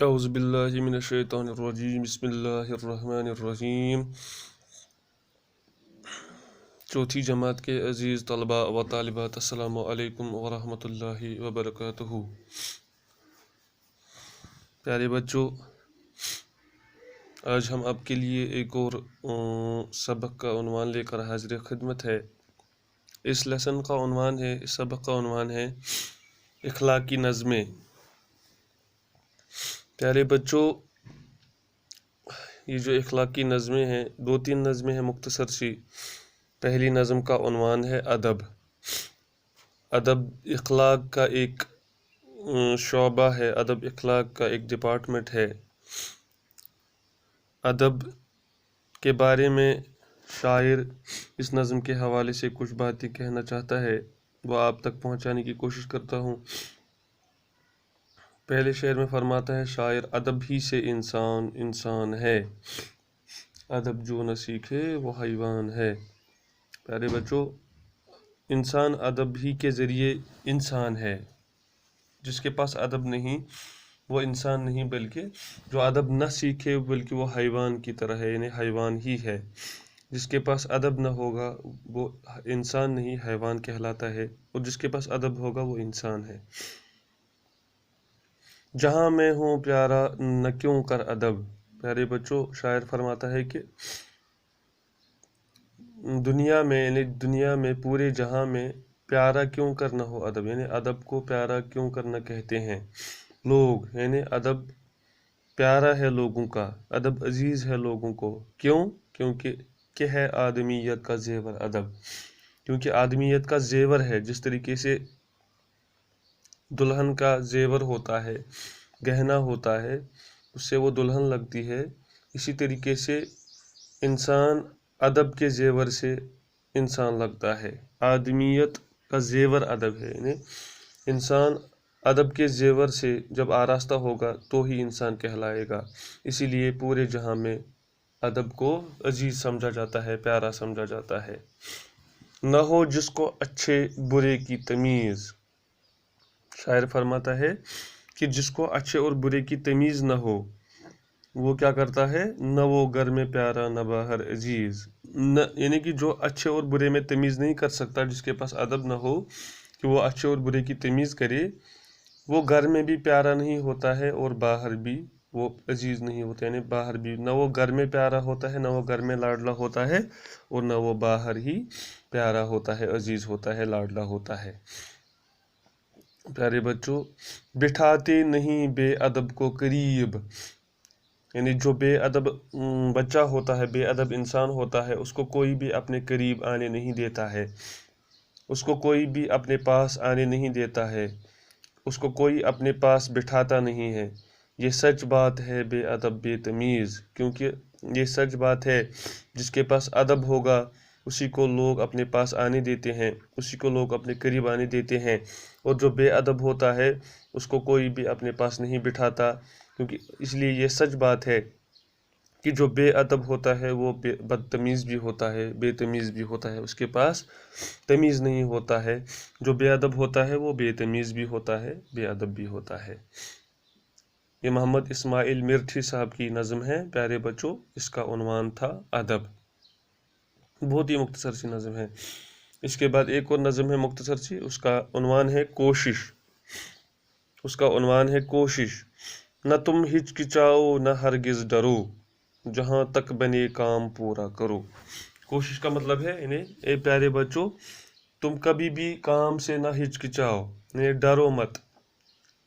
اعوذ باللہ من الشیطان الرجیم بسم اللہ الرحمن الرحیم۔ چوتھی جماعت کے عزیز طلباء و طالبات، السلام علیکم ورحمۃ اللہ وبرکاتہ۔ پیارے بچوں، آج ہم آپ کے لیے ایک اور سبق کا عنوان لے کر حاضر خدمت ہے۔ اس لیسن کا عنوان ہے، اس سبق کا عنوان ہے اخلاقی نظمیں۔ پیارے بچوں، یہ جو اخلاقی نظمیں ہیں، دو تین نظمیں ہیں مختصر سی۔ پہلی نظم کا عنوان ہے ادب۔ ادب اخلاق کا ایک شعبہ ہے، ادب اخلاق کا ایک ڈپارٹمنٹ ہے۔ ادب کے بارے میں شاعر اس نظم کے حوالے سے کچھ باتیں کہنا چاہتا ہے، وہ آپ تک پہنچانے کی کوشش کرتا ہوں۔ پہلے شعر میں فرماتا ہے شاعر، ادب ہی سے انسان انسان ہے، ادب جو نہ سیکھے وہ حیوان ہے۔ پیارے بچوں، انسان ادب ہی کے ذریعے انسان ہے۔ جس کے پاس ادب نہیں وہ انسان نہیں، بلکہ جو ادب نہ سیکھے بلکہ وہ حیوان کی طرح ہے، یعنی حیوان ہی ہے۔ جس کے پاس ادب نہ ہوگا وہ انسان نہیں، حیوان کہلاتا ہے، اور جس کے پاس ادب ہوگا وہ انسان ہے۔ جہاں میں ہوں پیارا نہ کیوں کر ادب۔ پیارے بچوں، شاعر فرماتا ہے کہ دنیا میں، یعنی دنیا میں، پورے جہاں میں پیارا کیوں کر نہ ہو ادب، یعنی ادب کو پیارا کیوں کرنا کہتے ہیں لوگ، یعنی ادب پیارا ہے لوگوں کا، ادب عزیز ہے لوگوں کو۔ کیوں؟ کیونکہ ہے آدمیت کا زیور ادب، کیونکہ آدمیت کا زیور ہے۔ جس طریقے سے دلہن کا زیور ہوتا ہے، گہنا ہوتا ہے، اس سے وہ دلہن لگتی ہے، اسی طریقے سے انسان ادب کے زیور سے انسان لگتا ہے۔ آدمیت کا زیور ادب ہے، یعنی انسان ادب کے زیور سے جب آراستہ ہوگا تو ہی انسان کہلائے گا۔ اسی لیے پورے جہاں میں ادب کو عزیز سمجھا جاتا ہے، پیارا سمجھا جاتا ہے۔ نہ ہو جس کو اچھے برے کی تمیز۔ شاعر فرماتا ہے کہ جس کو اچھے اور برے کی تمیز نہ ہو وہ کیا کرتا ہے؟ نہ وہ گھر میں پیارا نہ باہر عزیز۔ یعنی کہ جو اچھے اور برے میں تمیز نہیں کر سکتا، جس کے پاس ادب نہ ہو کہ وہ اچھے اور برے کی تمیز کرے، وہ گھر میں بھی پیارا نہیں ہوتا ہے اور باہر بھی وہ عزیز نہیں ہوتا، یعنی باہر بھی نہ وہ گھر میں پیارا ہوتا ہے، نہ وہ گھر میں لاڈلا ہوتا ہے، اور نہ وہ باہر ہی پیارا ہوتا ہے، عزیز ہوتا ہے، لاڈلا ہوتا ہے۔ پیارے بچوں، بٹھاتے نہیں بے ادب کو قریب، یعنی جو بے ادب بچہ ہوتا ہے، بے ادب انسان ہوتا ہے، اس کو کوئی بھی اپنے قریب آنے نہیں دیتا ہے، اس کو کوئی بھی اپنے پاس آنے نہیں دیتا ہے، اس کو کوئی اپنے پاس بٹھاتا نہیں ہے۔ یہ سچ بات ہے بے ادب بے تمیز، کیونکہ یہ سچ بات ہے، جس کے پاس ادب ہوگا اسی کو لوگ اپنے پاس آنے دیتے ہیں، اسی کو لوگ اپنے قریب آنے دیتے ہیں، اور جو بے ادب ہوتا ہے اس کو کوئی بھی اپنے پاس نہیں بٹھاتا، کیونکہ اس لیے یہ سچ بات ہے کہ جو بے ادب ہوتا ہے وہ بدتمیز بھی ہوتا ہے، بے تمیز بھی ہوتا ہے، اس کے پاس تمیز نہیں ہوتا ہے۔ جو بے ادب ہوتا ہے وہ بے تمیز بھی ہوتا ہے، بے ادب بھی ہوتا ہے۔ یہ محمد اسماعیل مرٹھی صاحب کی نظم ہے پیارے بچوں، اس کا عنوان تھا ادب۔ بہت ہی مختصر سی نظم ہے۔ اس کے بعد ایک اور نظم ہے مختصر سی، اس کا عنوان ہے کوشش۔ اس کا عنوان ہے کوشش۔ نہ تم ہچکچاؤ نہ ہرگز ڈرو، جہاں تک بنے کام پورا کرو۔ کوشش کا مطلب ہے اے پیارے بچوں، تم کبھی بھی کام سے نہ ہچکچاؤ، ڈرو مت،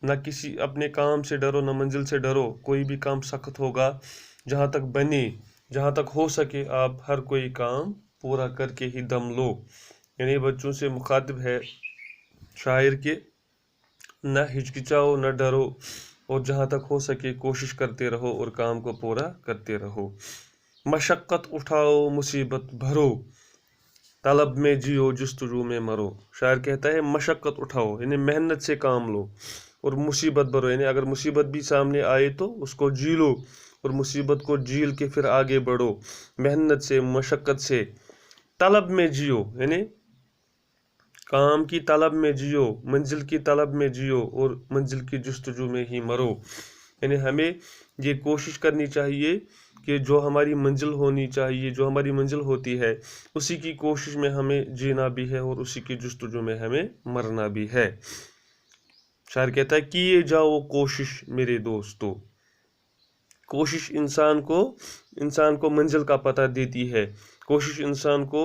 نہ کسی اپنے کام سے ڈرو، نہ منزل سے ڈرو۔ کوئی بھی کام سخت ہوگا، جہاں تک بنے، جہاں تک ہو سکے آپ ہر کوئی کام پورا کر کے ہی دم لو۔ یعنی بچوں سے مخاطب ہے شاعر کے، نہ ہچکچاؤ نہ ڈرو، اور جہاں تک ہو سکے کوشش کرتے رہو اور کام کو پورا کرتے رہو۔ مشقت اٹھاؤ مصیبت بھرو، طلب میں جیو جستجو میں مرو۔ شاعر کہتا ہے مشقت اٹھاؤ، یعنی محنت سے کام لو، اور مصیبت بھرو، یعنی اگر مصیبت بھی سامنے آئے تو اس کو جیلو، اور مصیبت کو جیل کے پھر آگے بڑھو، محنت سے، مشقت سے۔ طلب میں جیو، یعنی کام کی طلب میں جیو، منزل کی طلب میں جیو، اور منزل کی جستجو میں ہی مرو۔ یعنی ہمیں یہ کوشش کرنی چاہیے کہ جو ہماری منزل ہونی چاہیے، جو ہماری منزل ہوتی ہے، اسی کی کوشش میں ہمیں جینا بھی ہے اور اسی کی جستجو میں ہمیں مرنا بھی ہے۔ شاعر کہتا ہے کیے جاؤ کوشش میرے دوستو۔ کوشش انسان کو منزل کا پتہ دیتی ہے، کوشش انسان کو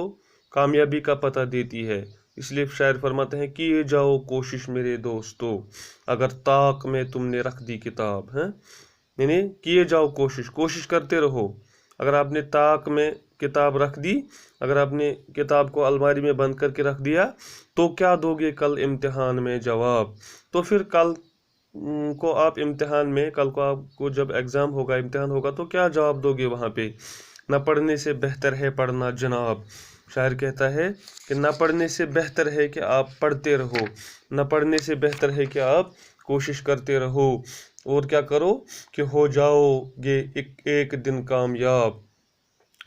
کامیابی کا پتہ دیتی ہے۔ اس لیے شاعر فرماتے ہیں کیے جاؤ کوشش میرے دوستو، اگر طاق میں تم نے رکھ دی کتاب ہے، یعنی کیے جاؤ کوشش کرتے رہو۔ اگر آپ نے طاق میں کتاب رکھ دی، اگر آپ نے کتاب کو الماری میں بند کر کے رکھ دیا، تو کیا دو گے کل امتحان میں جواب؟ تو پھر کل کو آپ امتحان میں، کل کو آپ کو جب ایگزام ہوگا، امتحان ہوگا، تو کیا جواب دو گے وہاں پہ؟ نہ پڑھنے سے بہتر ہے پڑھنا جناب۔ شاعر کہتا ہے کہ نہ پڑھنے سے بہتر ہے کہ آپ پڑھتے رہو، نہ پڑھنے سے بہتر ہے کہ آپ کوشش کرتے رہو، اور کیا کرو کہ ہو جاؤ گے ایک دن کامیاب۔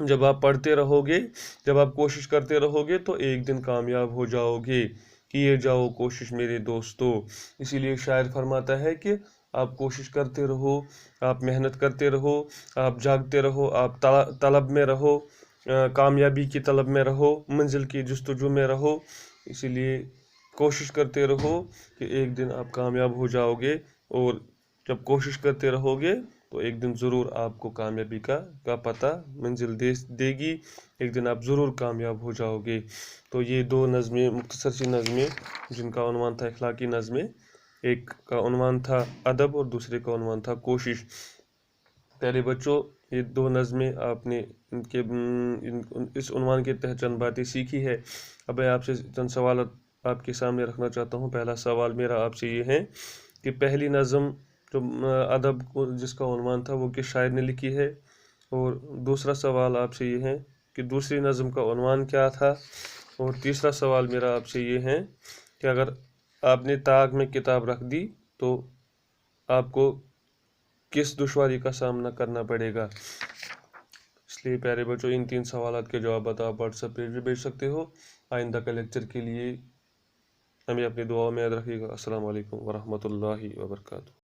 جب آپ پڑھتے رہو گے، جب آپ کوشش کرتے رہو گے، تو ایک دن کامیاب ہو جاؤ گے۔ کیے جاؤ کوشش میرے دوستو۔ اسی لیے شاعر فرماتا ہے کہ آپ کوشش کرتے رہو، آپ محنت کرتے رہو، آپ جاگتے رہو، آپ طلب میں رہو، کامیابی کی طلب میں رہو، منزل کی جستجو میں رہو۔ اسی لیے کوشش کرتے رہو کہ ایک دن آپ کامیاب ہو جاؤ گے، اور جب کوشش کرتے رہو گے تو ایک دن ضرور آپ کو کامیابی کا پتہ منزل دے گی، ایک دن آپ ضرور کامیاب ہو جاؤ گے۔ تو یہ دو نظمیں، مختصر سی نظمیں، جن کا عنوان تھا اخلاقی نظمیں، ایک کا عنوان تھا ادب اور دوسرے کا عنوان تھا کوشش۔ پیارے بچوں، یہ دو نظمیں آپ نے اس عنوان کے تحت چند باتیں سیکھی ہے۔ اب میں آپ سے چند سوالات آپ کے سامنے رکھنا چاہتا ہوں۔ پہلا سوال میرا آپ سے یہ ہے کہ پہلی نظم جو ادب جس کا عنوان تھا وہ کس شاعر نے لکھی ہے؟ اور دوسرا سوال آپ سے یہ ہے کہ دوسری نظم کا عنوان کیا تھا؟ اور تیسرا سوال میرا آپ سے یہ ہے کہ اگر آپ نے طاق میں کتاب رکھ دی تو آپ کو کس دشواری کا سامنا کرنا پڑے گا؟ اس لیے پیارے بچوں، ان 3 سوالات کے جوابات آپ واٹس ایپ پہ بھی بھیج سکتے ہو۔ آئندہ کا لیکچر کے لیے ہمیں اپنی دعاؤں میں یاد رکھیے گا۔ السلام علیکم ورحمۃ اللہ وبرکاتہ۔